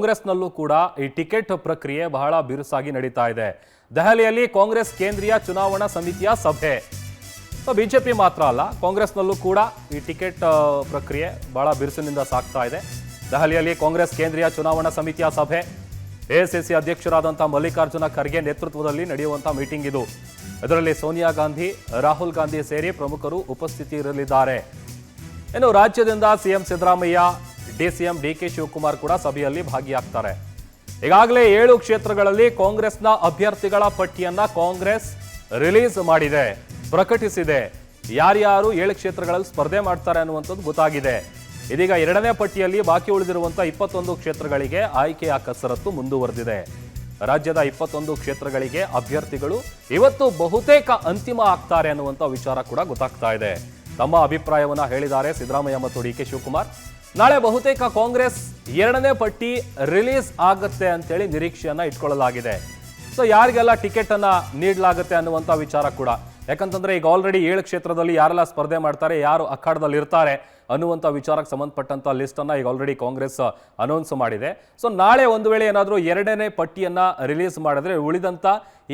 ಕಾಂಗ್ರೆಸ್ನಲ್ಲೂ ಕೂಡ ಈ ಟಿಕೆಟ್ ಪ್ರಕ್ರಿಯೆ ಬಹಳ ಬಿರುಸಾಗಿ ನಡೀತಾ ಇದೆ. ದೆಹಲಿಯಲ್ಲಿ ಕಾಂಗ್ರೆಸ್ ಕೇಂದ್ರೀಯ ಚುನಾವಣಾ ಸಮಿತಿಯ ಸಭೆ. ಬಿಜೆಪಿ ಮಾತ್ರ ಅಲ್ಲ, ಕಾಂಗ್ರೆಸ್ನಲ್ಲೂ ಕೂಡ ಈ ಟಿಕೆಟ್ ಪ್ರಕ್ರಿಯೆ ಬಹಳ ಬಿರುಸಿನಿಂದ ಸಾಗ್ತಾ ಇದೆ. ದೆಹಲಿಯಲ್ಲಿ ಕಾಂಗ್ರೆಸ್ ಕೇಂದ್ರೀಯ ಚುನಾವಣಾ ಸಮಿತಿಯ ಸಭೆ. ಎಐಸಿಸಿ ಅಧ್ಯಕ್ಷರಾದಂತಹ ಮಲ್ಲಿಕಾರ್ಜುನ ಖರ್ಗೆ ನೇತೃತ್ವದಲ್ಲಿ ನಡೆಯುವಂತಹ ಮೀಟಿಂಗ್ ಇದು. ಇದರಲ್ಲಿ ಸೋನಿಯಾ ಗಾಂಧಿ, ರಾಹುಲ್ ಗಾಂಧಿ ಸೇರಿ ಪ್ರಮುಖರು ಉಪಸ್ಥಿತಿ ಇರಲಿದ್ದಾರೆ. ಇನ್ನು ರಾಜ್ಯದಿಂದ ಸಿಎಂ ಸಿದ್ದರಾಮಯ್ಯ, ಡಿಸಿಎಂ ಡಿಕೆ ಶಿವಕುಮಾರ್ ಕೂಡ ಸಭೆಯಲ್ಲಿ ಭಾಗಿಯಾಗ್ತಾರೆ. ಈಗಾಗಲೇ 7 ಕ್ಷೇತ್ರಗಳಲ್ಲಿ ಕಾಂಗ್ರೆಸ್ನ ಅಭ್ಯರ್ಥಿಗಳ ಪಟ್ಟಿಯನ್ನ ಕಾಂಗ್ರೆಸ್ ರಿಲೀಸ್ ಮಾಡಿದೆ, ಪ್ರಕಟಿಸಿದೆ. ಯಾರ್ಯಾರು 7 ಕ್ಷೇತ್ರಗಳಲ್ಲಿ ಸ್ಪರ್ಧೆ ಮಾಡ್ತಾರೆ ಅನ್ನುವಂಥದ್ದು ಗೊತ್ತಾಗಿದೆ. ಇದೀಗ 2ನೇ ಪಟ್ಟಿಯಲ್ಲಿ ಬಾಕಿ ಉಳಿದಿರುವಂತಹ 21 ಕ್ಷೇತ್ರಗಳಿಗೆ ಆಯ್ಕೆಯ ಕಸರತ್ತು ಮುಂದುವರೆದಿದೆ. ರಾಜ್ಯದ 21 ಕ್ಷೇತ್ರಗಳಿಗೆ ಅಭ್ಯರ್ಥಿಗಳು ಇವತ್ತು ಬಹುತೇಕ ಅಂತಿಮ ಆಗ್ತಾರೆ ಅನ್ನುವಂಥ ವಿಚಾರ ಕೂಡ ಗೊತ್ತಾಗ್ತಾ ಇದೆ. ತಮ್ಮ ಅಭಿಪ್ರಾಯವನ್ನ ಹೇಳಿದ್ದಾರೆ ಸಿದ್ದರಾಮಯ್ಯ ಮತ್ತು ಡಿಕೆ ಶಿವಕುಮಾರ್. ನಾಳೆ ಬಹುತೇಕ ಕಾಂಗ್ರೆಸ್ 2ನೇ ಪಟ್ಟಿ ರಿಲೀಸ್ ಆಗುತ್ತೆ ಅಂತೇಳಿ ನಿರೀಕ್ಷೆಯನ್ನ ಇಟ್ಕೊಳ್ಳಲಾಗಿದೆ. ಯಾರಿಗೆಲ್ಲ ಟಿಕೆಟ್ ಅನ್ನ ನೀಡಲಾಗುತ್ತೆ ಅನ್ನುವಂಥ ವಿಚಾರ ಕೂಡ, ಯಾಕಂತಂದ್ರೆ ಈಗ ಆಲ್ರೆಡಿ 7 ಕ್ಷೇತ್ರದಲ್ಲಿ ಯಾರೆಲ್ಲ ಸ್ಪರ್ಧೆ ಮಾಡ್ತಾರೆ, ಯಾರು ಅಖಾಡದಲ್ಲಿ ಇರ್ತಾರೆ ಅನ್ನುವಂಥ ವಿಚಾರಕ್ಕೆ ಸಂಬಂಧಪಟ್ಟಂತ ಲಿಸ್ಟ್ ಅನ್ನ ಈಗ ಆಲ್ರೆಡಿ ಕಾಂಗ್ರೆಸ್ ಅನೌನ್ಸ್ ಮಾಡಿದೆ. ನಾಳೆ ಒಂದು ವೇಳೆ ಏನಾದರೂ 2ನೇ ಪಟ್ಟಿಯನ್ನ ರಿಲೀಸ್ ಮಾಡಿದ್ರೆ ಉಳಿದಂತ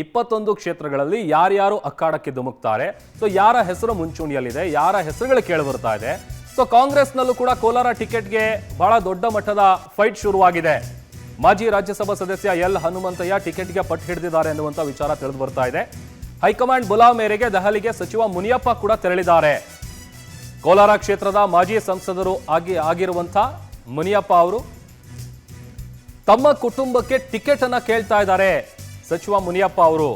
21 ಕ್ಷೇತ್ರಗಳಲ್ಲಿ ಯಾರ್ಯಾರು ಅಖಾಡಕ್ಕೆ ಧುಮುಕ್ತಾರೆ, ಯಾರ ಹೆಸರು ಮುಂಚೂಣಿಯಲ್ಲಿದೆ, ಯಾರ ಹೆಸರುಗಳು ಕೇಳಿ ಬರ್ತಾ ಇದೆ. ಕಾಂಗ್ರೆಸ್ನಲ್ಲೂ ಕೂಡ ಕೋಲಾರ ಟಿಕೆಟ್ಗೆ ಬಹಳ ದೊಡ್ಡ ಮಟ್ಟದ ಫೈಟ್ ಶುರುವಾಗಿದೆ. ಮಾಜಿ ರಾಜ್ಯಸಭಾ ಸದಸ್ಯ ಎಲ್ ಹನುಮಂತಯ್ಯ ಟಿಕೆಟ್ಗೆ ಪಟ್ಟು ಹಿಡಿದಿದ್ದಾರೆ ಎನ್ನುವಂತ ವಿಚಾರ ತಿಳಿದು ಬರ್ತಾ ಇದೆ. ಹೈಕಮಾಂಡ್ ಬುಲಾವ್ ಮೇರೆಗೆ ದೆಹಲಿಗೆ ಸಚಿವ ಮುನಿಯಪ್ಪ ಕೂಡ ತೆರಳಿದ್ದಾರೆ. ಕೋಲಾರ ಕ್ಷೇತ್ರದ ಮಾಜಿ ಸಂಸದರು ಆಗಿರುವಂತ ಮುನಿಯಪ್ಪ ಅವರು ತಮ್ಮ ಕುಟುಂಬಕ್ಕೆ ಟಿಕೆಟ್ ಅನ್ನ ಕೇಳ್ತಾ ಇದ್ದಾರೆ. ಸಚಿವ ಮುನಿಯಪ್ಪ ಅವರು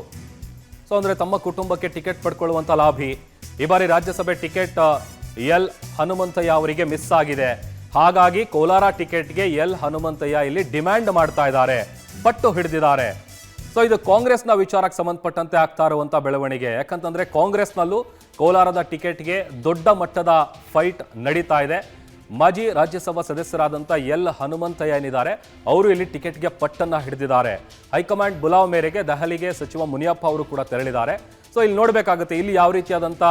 ಅಂದ್ರೆ ತಮ್ಮ ಕುಟುಂಬಕ್ಕೆ ಟಿಕೆಟ್ ಪಡ್ಕೊಳ್ಳುವಂತ ಲಾಭಿ. ಈ ಬಾರಿ ರಾಜ್ಯಸಭೆ ಟಿಕೆಟ್ ಎಲ್ ಹನುಮಂತಯ್ಯ ಅವರಿಗೆ ಮಿಸ್ ಆಗಿದೆ. ಹಾಗಾಗಿ ಕೋಲಾರ ಟಿಕೆಟ್ಗೆ ಎಲ್ ಹನುಮಂತಯ್ಯ ಇಲ್ಲಿ ಡಿಮ್ಯಾಂಡ್ ಮಾಡ್ತಾ ಇದ್ದಾರೆ, ಪಟ್ಟು ಹಿಡಿದಿದ್ದಾರೆ. ಇದು ಕಾಂಗ್ರೆಸ್ನ ವಿಚಾರಕ್ಕೆ ಸಂಬಂಧಪಟ್ಟಂತೆ ಆಗ್ತಾ ಇರುವಂತ ಬೆಳವಣಿಗೆ. ಯಾಕಂತಂದ್ರೆ ಕಾಂಗ್ರೆಸ್ನಲ್ಲೂ ಕೋಲಾರದ ಟಿಕೆಟ್ಗೆ ದೊಡ್ಡ ಮಟ್ಟದ ಫೈಟ್ ನಡೀತಾ ಇದೆ. ಮಾಜಿ ರಾಜ್ಯಸಭಾ ಸದಸ್ಯರಾದಂಥ ಎಲ್ ಹನುಮಂತಯ್ಯ ಏನಿದ್ದಾರೆ, ಅವರು ಇಲ್ಲಿ ಟಿಕೆಟ್ಗೆ ಪಟ್ಟನ್ನ ಹಿಡಿದಿದ್ದಾರೆ. ಹೈಕಮಾಂಡ್ ಬುಲಾವ್ ಮೇರೆಗೆ ದೆಹಲಿಗೆ ಸಚಿವ ಮುನಿಯಪ್ಪ ಅವರು ಕೂಡ ತೆರಳಿದ್ದಾರೆ. ಇಲ್ಲಿ ನೋಡಬೇಕಾಗುತ್ತೆ, ಇಲ್ಲಿ ಯಾವ ರೀತಿಯಾದಂಥ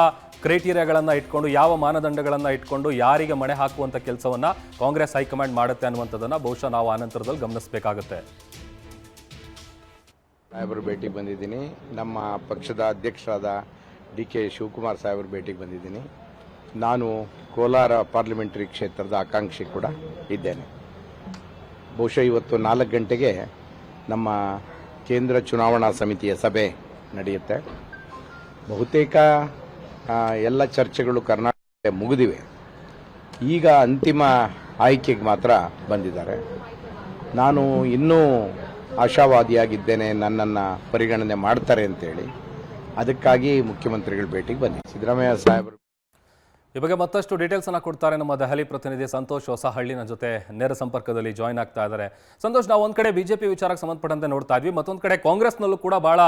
ಕ್ರೈಟೀರಿಯಾಗಳನ್ನ ಇಟ್ಕೊಂಡು, ಯಾವ ಮಾನದಂಡಗಳನ್ನ ಇಟ್ಕೊಂಡು ಯಾರಿಗೆ ಮಣೆ ಹಾಕುವಂತ ಕೆಲಸವನ್ನ ಕಾಂಗ್ರೆಸ್ ಹೈಕಮಾಂಡ್ ಮಾಡುತ್ತೆ ಅನ್ನುವಂಥದ್ದನ್ನ ಬಹುಶಃ ನಾವು ಆನಂತರದಲ್ಲಿ ಗಮನಿಸಬೇಕಾಗುತ್ತೆ. ಸಾಹೇಬರು ಭೇಟಿಗೆ ಬಂದಿದ್ದೀನಿ. ನಮ್ಮ ಪಕ್ಷದ ಅಧ್ಯಕ್ಷರಾದ ಡಿಕೆ ಶಿವಕುಮಾರ್ ಸಾಹೇಬರು ಭೇಟಿಗೆ ಬಂದಿದ್ದೀನಿ. ನಾನು ಕೋಲಾರ ಪಾರ್ಲಿಮೆಂಟರಿ ಕ್ಷೇತ್ರದ ಆಕಾಂಕ್ಷಿ ಕೂಡ ಇದ್ದೇನೆ. ಬಹುಶಃ ಇವತ್ತು 4 ಗಂಟೆಗೆ ನಮ್ಮ ಕೇಂದ್ರ ಚುನಾವಣಾ ಸಮಿತಿಯ ಸಭೆ ನಡೆಯುತ್ತೆ. ಬಹುತೇಕ ಎಲ್ಲ ಚರ್ಚೆಗಳು ಕರ್ನಾಟಕ ಮುಗಿದಿವೆ. ಈಗ ಅಂತಿಮ ಆಯ್ಕೆಗೆ ಮಾತ್ರ ಬಂದಿದ್ದಾರೆ. ನಾನು ಇನ್ನೂ ಆಶಾವಾದಿಯಾಗಿದ್ದೇನೆ, ನನ್ನನ್ನು ಪರಿಗಣನೆ ಮಾಡ್ತಾರೆ ಅಂತೇಳಿ. ಅದಕ್ಕಾಗಿ ಮುಖ್ಯಮಂತ್ರಿಗಳ ಭೇಟಿಗೆ ಬಂದಿದ್ದೆ. ಸಿದ್ದರಾಮಯ್ಯ ಸಾಹೇಬರು ಈ ಬಗ್ಗೆ ಮತ್ತಷ್ಟು ಡೀಟೇಲ್ಸ್ ಅನ್ನ ಕೊಡ್ತಾರೆ ನಮ್ಮ ದೆಹಲಿ ಪ್ರತಿನಿಧಿ ಸಂತೋಷ್ ಹೊಸಹಳ್ಳಿನ ಜೊತೆ ನೇರ ಸಂಪರ್ಕದಲ್ಲಿ ಜಾಯ್ನ್ ಆಗ್ತಾ ಇದ್ದಾರೆ. ಸಂತೋಷ್, ನಾವು ಒಂದ್ ಕಡೆ ಬಿಜೆಪಿ ವಿಚಾರಕ್ಕೆ ಸಂಬಂಧಪಟ್ಟಂತೆ ನೋಡ್ತಾ ಇದ್ವಿ, ಮತ್ತೊಂದು ಕಡೆ ಕಾಂಗ್ರೆಸ್ನಲ್ಲೂ ಕೂಡ ಬಹಳ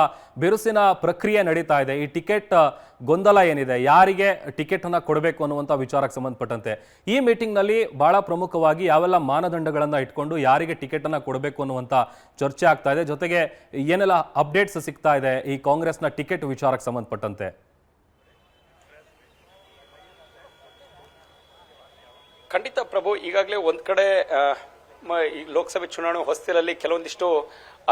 ಬಿರುಸಿನ ಪ್ರಕ್ರಿಯೆ ನಡೀತಾ ಇದೆ. ಈ ಟಿಕೆಟ್ ಗೊಂದಲ ಏನಿದೆ, ಯಾರಿಗೆ ಟಿಕೆಟ್ ಅನ್ನ ಕೊಡಬೇಕು ಅನ್ನುವಂಥ ವಿಚಾರಕ್ಕೆ ಸಂಬಂಧಪಟ್ಟಂತೆ ಈ ಮೀಟಿಂಗ್ ನಲ್ಲಿ ಬಹಳ ಪ್ರಮುಖವಾಗಿ ಯಾವೆಲ್ಲ ಮಾನದಂಡಗಳನ್ನ ಇಟ್ಕೊಂಡು ಯಾರಿಗೆ ಟಿಕೆಟ್ ಅನ್ನ ಕೊಡಬೇಕು ಅನ್ನುವಂಥ ಚರ್ಚೆ ಆಗ್ತಾ ಇದೆ. ಜೊತೆಗೆ ಏನೆಲ್ಲ ಅಪ್ಡೇಟ್ಸ್ ಸಿಗ್ತಾ ಇದೆ ಈ ಕಾಂಗ್ರೆಸ್ನ ಟಿಕೆಟ್ ವಿಚಾರಕ್ಕೆ ಸಂಬಂಧಪಟ್ಟಂತೆ? ಖಂಡಿತ ಪ್ರಭು, ಈಗಾಗಲೇ ಒಂದ್ ಕಡೆ ಲೋಕಸಭೆ ಚುನಾವಣೆ ಹೊಸ್ತಿಲಲ್ಲಿ ಕೆಲವೊಂದಿಷ್ಟು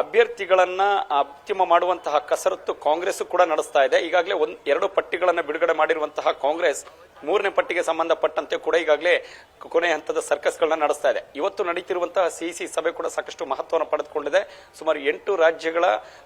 ಅಭ್ಯರ್ಥಿಗಳನ್ನ ಅಂತಿಮ ಮಾಡುವಂತಹ ಕಸರತ್ತು ಕಾಂಗ್ರೆಸ್ ಕೂಡ ನಡೆಸ್ತಾ ಇದೆ. ಈಗಾಗಲೇ 2 ಪಟ್ಟಿಗಳನ್ನ ಬಿಡುಗಡೆ ಮಾಡಿರುವಂತಹ ಕಾಂಗ್ರೆಸ್ 3ನೇ ಪಟ್ಟಿಗೆ ಸಂಬಂಧಪಟ್ಟಂತೆ ಕೂಡ ಈಗಾಗಲೇ ಕೊನೆ ಹಂತದ ಸರ್ಕಸ್ಗಳನ್ನ ನಡೆಸ್ತಾ ಇದೆ. ಇವತ್ತು ನಡೀತಿರುವಂತಹ ಸಿಇಸಿ ಸಭೆ ಕೂಡ ಸಾಕಷ್ಟು ಮಹತ್ವವನ್ನು ಪಡೆದುಕೊಂಡಿದೆ. ಸುಮಾರು 8 ರಾಜ್ಯಗಳ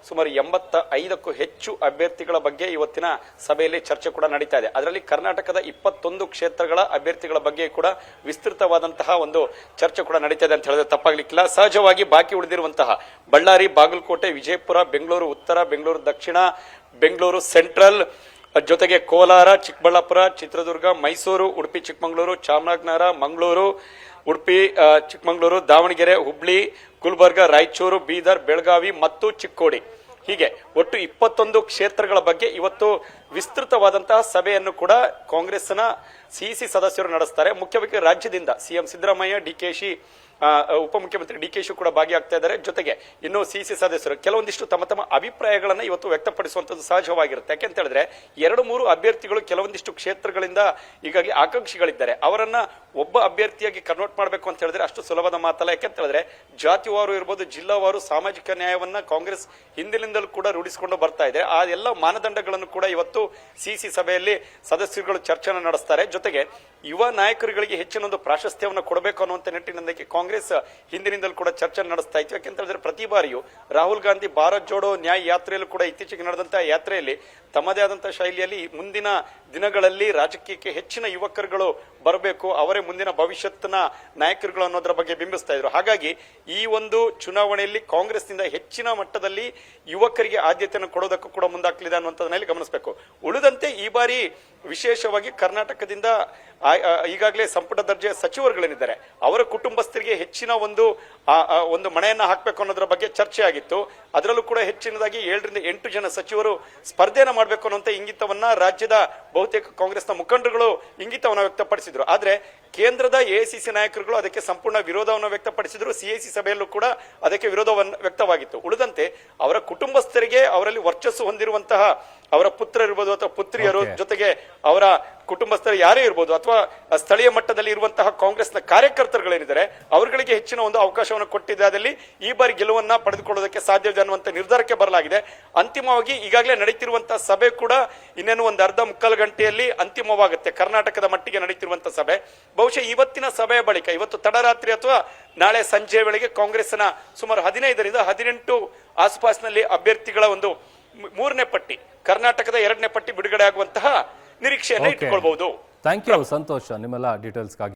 ಸುಮಾರು 85ಕ್ಕೂ ಹೆಚ್ಚು ಅಭ್ಯರ್ಥಿಗಳ ಬಗ್ಗೆ ಇವತ್ತಿನ ಸಭೆಯಲ್ಲಿ ಚರ್ಚೆ ಕೂಡ ನಡೀತಾ ಇದೆ. ಅದರಲ್ಲಿ ಕರ್ನಾಟಕದ 21 ಕ್ಷೇತ್ರಗಳ ಅಭ್ಯರ್ಥಿಗಳ ಬಗ್ಗೆ ಕೂಡ ವಿಸ್ತೃತವಾದಂತಹ ಒಂದು ಚರ್ಚೆ ಕೂಡ ನಡೀತಾ ಇದೆ ಅಂತ ಹೇಳಿದ್ರೆ ತಪ್ಪಾಗ್ಲಿಕ್ಕಿಲ್ಲ. ಸಹಜವಾಗಿ ಬಾಕಿ ಉಳಿದಿರುವಂತಹ ಬಳ್ಳಾರಿ, ಬಾಗಲಕೋಟೆ, ವಿಜಯಪುರ, ಬೆಂಗಳೂರು ಉತ್ತರ, ಬೆಂಗಳೂರು ದಕ್ಷಿಣ, ಬೆಂಗಳೂರು ಸೆಂಟ್ರಲ್, ಜೊತೆಗೆ ಕೋಲಾರ, ಚಿಕ್ಕಬಳ್ಳಾಪುರ, ಚಿತ್ರದುರ್ಗ, ಮೈಸೂರು, ಉಡುಪಿ ಚಿಕ್ಕಮಗಳೂರು, ಚಾಮರಾಜನಗರ, ಮಂಗಳೂರು, ಉಡುಪಿ ಚಿಕ್ಕಮಗಳೂರು, ದಾವಣಗೆರೆ, ಹುಬ್ಳಿ, ಗುಲ್ಬರ್ಗ, ರಾಯಚೂರು, ಬೀದರ್, ಬೆಳಗಾವಿ ಮತ್ತು ಚಿಕ್ಕೋಡಿ, ಹೀಗೆ ಒಟ್ಟು 21 ಕ್ಷೇತ್ರಗಳ ಬಗ್ಗೆ ಇವತ್ತು ವಿಸ್ತೃತವಾದಂತಹ ಸಭೆಯನ್ನು ಕೂಡ ಕಾಂಗ್ರೆಸ್ನ ಸಿಇಸಿ ಸದಸ್ಯರು ನಡೆಸ್ತಾರೆ. ಮುಖ್ಯವಾಗಿ ರಾಜ್ಯದಿಂದ ಸಿಎಂ ಸಿದ್ದರಾಮಯ್ಯ, ಡಿಕೆಶಿ, ಉಪಮುಖ್ಯಮಂತ್ರಿ ಡಿಕೆಶಿ ಕೂಡ ಭಾಗಿಯಾಗ್ತಾ ಇದ್ದಾರೆ. ಜೊತೆಗೆ ಇನ್ನು ಸಿಸಿ ಸದಸ್ಯರು ಕೆಲವೊಂದಿಷ್ಟು ತಮ್ಮ ಅಭಿಪ್ರಾಯಗಳನ್ನು ಇವತ್ತು ವ್ಯಕ್ತಪಡಿಸುವಂತದ್ದು ಸಹಜವಾಗಿರುತ್ತೆ. ಯಾಕೆಂತ ಹೇಳಿದ್ರೆ 2-3 ಅಭ್ಯರ್ಥಿಗಳು ಕೆಲವೊಂದಿಷ್ಟು ಕ್ಷೇತ್ರಗಳಿಂದ ಹೀಗಾಗಿ ಆಕಾಂಕ್ಷಿಗಳಿದ್ದಾರೆ, ಅವರನ್ನ ಒಬ್ಬ ಅಭ್ಯರ್ಥಿಯಾಗಿ ಕನ್ವರ್ಟ್ ಮಾಡಬೇಕು ಅಂತ ಹೇಳಿದ್ರೆ ಅಷ್ಟು ಸುಲಭದ ಮಾತಲ್ಲ. ಯಾಕೆಂತ ಹೇಳಿದ್ರೆ ಜಾತಿವಾರು ಇರ್ಬೋದು, ಜಿಲ್ಲಾವಾರು ಸಾಮಾಜಿಕ ನ್ಯಾಯವನ್ನ ಕಾಂಗ್ರೆಸ್ ಹಿಂದಿನಿಂದಲೂ ಕೂಡ ರೂಢಿಸಿಕೊಂಡು ಬರ್ತಾ ಇದೆ. ಆ ಎಲ್ಲ ಮಾನದಂಡಗಳನ್ನು ಕೂಡ ಇವತ್ತು ಸಿಸಿ ಸಭೆಯಲ್ಲಿ ಸದಸ್ಯರುಗಳು ಚರ್ಚೆಯನ್ನು ನಡೆಸ್ತಾರೆ. ಜೊತೆಗೆ ಯುವ ನಾಯಕರುಗಳಿಗೆ ಹೆಚ್ಚಿನ ಒಂದು ಪ್ರಾಶಸ್ತ್ಯವನ್ನು ಕೊಡಬೇಕು ಅನ್ನುವಂಥ ನಿಟ್ಟಿನಿಂದ ಕಾಂಗ್ರೆಸ್ ಹಿಂದಿನಿಂದಲೂ ಕೂಡ ಚರ್ಚೆ ನಡೆಸ್ತಾ ಇತ್ತು. ಯಾಕೆಂತ ಹೇಳಿದ್ರೆ ಪ್ರತಿ ಬಾರಿಯೂ ರಾಹುಲ್ ಗಾಂಧಿ ಭಾರತ್ ಜೋಡೋ ನ್ಯಾಯ ಯಾತ್ರೆಯಲ್ಲೂ ಕೂಡ ಇತ್ತೀಚೆಗೆ ನಡೆದಂತಹ ಯಾತ್ರೆಯಲ್ಲಿ ತಮ್ಮದೇ ಆದಂತಹ ಶೈಲಿಯಲ್ಲಿ ಮುಂದಿನ ದಿನಗಳಲ್ಲಿ ರಾಜಕೀಯಕ್ಕೆ ಹೆಚ್ಚಿನ ಯುವಕರುಗಳು ಬರಬೇಕು, ಅವರೇ ಮುಂದಿನ ಭವಿಷ್ಯತ್ತಿನ ನಾಯಕರುಗಳು ಅನ್ನೋದರ ಬಗ್ಗೆ ಬಿಂಬಿಸ್ತಾ ಇದ್ರು. ಹಾಗಾಗಿ ಈ ಒಂದು ಚುನಾವಣೆಯಲ್ಲಿ ಕಾಂಗ್ರೆಸ್ನಿಂದ ಹೆಚ್ಚಿನ ಮಟ್ಟದಲ್ಲಿ ಯುವಕರಿಗೆ ಆದ್ಯತೆಯನ್ನು ಕೊಡೋದಕ್ಕೂ ಕೂಡ ಮುಂದಾಗ್ಲಿದೆ ಅನ್ನುವಂಥದ್ದನ್ನಲ್ಲಿ ಗಮನಿಸಬೇಕು. ಉಳಿದಂತೆ ಈ ಬಾರಿ ವಿಶೇಷವಾಗಿ ಕರ್ನಾಟಕದಿಂದ ಈಗಾಗಲೇ ಸಂಪುಟ ದರ್ಜೆಯ ಸಚಿವರುಗಳೇನಿದ್ದಾರೆ ಅವರ ಕುಟುಂಬಸ್ಥರಿಗೆ ಹೆಚ್ಚಿನ ಒಂದು ಮಣೆಯನ್ನ ಹಾಕಬೇಕು ಅನ್ನೋದ್ರ ಬಗ್ಗೆ ಚರ್ಚೆ ಆಗಿತ್ತು. ಅದರಲ್ಲೂ ಕೂಡ ಹೆಚ್ಚಿನದಾಗಿ 7 ರಿಂದ 8 ಜನ ಸಚಿವರು ಸ್ಪರ್ಧೆಯನ್ನು ಮಾಡಬೇಕು ಅನ್ನುವಂಥ ಇಂಗಿತವನ್ನ ರಾಜ್ಯದ ಬಹುತೇಕ ಕಾಂಗ್ರೆಸ್ನ ಮುಖಂಡರುಗಳು ಇಂಗಿತವನ್ನು ವ್ಯಕ್ತಪಡಿಸಿದ್ರು. ಆದ್ರೆ ಕೇಂದ್ರದ ಎಐಸಿಸಿ ನಾಯಕರುಗಳು ಅದಕ್ಕೆ ಸಂಪೂರ್ಣ ವಿರೋಧವನ್ನು ವ್ಯಕ್ತಪಡಿಸಿದ್ರು. ಸಿಐಸಿ ಸಭೆಯಲ್ಲೂ ಕೂಡ ಅದಕ್ಕೆ ವಿರೋಧವನ್ನು ವ್ಯಕ್ತವಾಗಿತ್ತು. ಉಳಿದಂತೆ ಅವರ ಕುಟುಂಬಸ್ಥರಿಗೆ ಅವರಲ್ಲಿ ವರ್ಚಸ್ಸು ಹೊಂದಿರುವಂತಹ ಅವರ ಪುತ್ರರಿರ್ಬೋದು ಅಥವಾ ಪುತ್ರಿಯರು, ಜೊತೆಗೆ ಅವರ ಕುಟುಂಬಸ್ಥರು ಯಾರೇ ಇರ್ಬೋದು ಅಥವಾ ಸ್ಥಳೀಯ ಮಟ್ಟದಲ್ಲಿ ಇರುವಂತಹ ಕಾಂಗ್ರೆಸ್ನ ಕಾರ್ಯಕರ್ತರುಗಳೇನಿದ್ದಾರೆ ಅವರುಗಳಿಗೆ ಹೆಚ್ಚಿನ ಒಂದು ಅವಕಾಶವನ್ನು ಕೊಟ್ಟಿದ್ದಾದಲ್ಲಿ ಈ ಬಾರಿ ಗೆಲುವನ್ನ ಪಡೆದುಕೊಳ್ಳೋದಕ್ಕೆ ಸಾಧ್ಯವಿದೆ ಅನ್ನುವಂಥ ನಿರ್ಧಾರಕ್ಕೆ ಬರಲಾಗಿದೆ. ಅಂತಿಮವಾಗಿ ಈಗಾಗಲೇ ನಡೀತಿರುವಂತಹ ಸಭೆ ಕೂಡ ಇನ್ನೇನು ಒಂದು ಅರ್ಧ ಮುಕ್ಕಾಲು ಗಂಟೆಯಲ್ಲಿ ಅಂತಿಮವಾಗುತ್ತೆ. ಕರ್ನಾಟಕದ ಮಟ್ಟಿಗೆ ನಡೀತಿರುವಂತಹ ಸಭೆ ಬಹುಶಃ ಇವತ್ತಿನ ಸಭೆಯ ಬಳಿಕ ಇವತ್ತು ತಡರಾತ್ರಿ ಅಥವಾ ನಾಳೆ ಸಂಜೆ ವೇಳೆಗೆ ಕಾಂಗ್ರೆಸ್ನ ಸುಮಾರು 15 ರಿಂದ 18 ಆಸುಪಾಸಿನಲ್ಲಿ ಅಭ್ಯರ್ಥಿಗಳ ಒಂದು 3ನೇ ಪಟ್ಟಿ, ಕರ್ನಾಟಕದ 2ನೇ ಪಟ್ಟಿ ಬಿಡುಗಡೆ ಆಗುವಂತಹ ನಿರೀಕ್ಷೆಯನ್ನು ಇಟ್ಟುಕೊಳ್ಬಹುದು. ಥ್ಯಾಂಕ್ ಯು ಸಂತೋಷ್ ನಿಮ್ಮೆಲ್ಲ ಡೀಟೇಲ್ಸ್ಗಾಗಿ.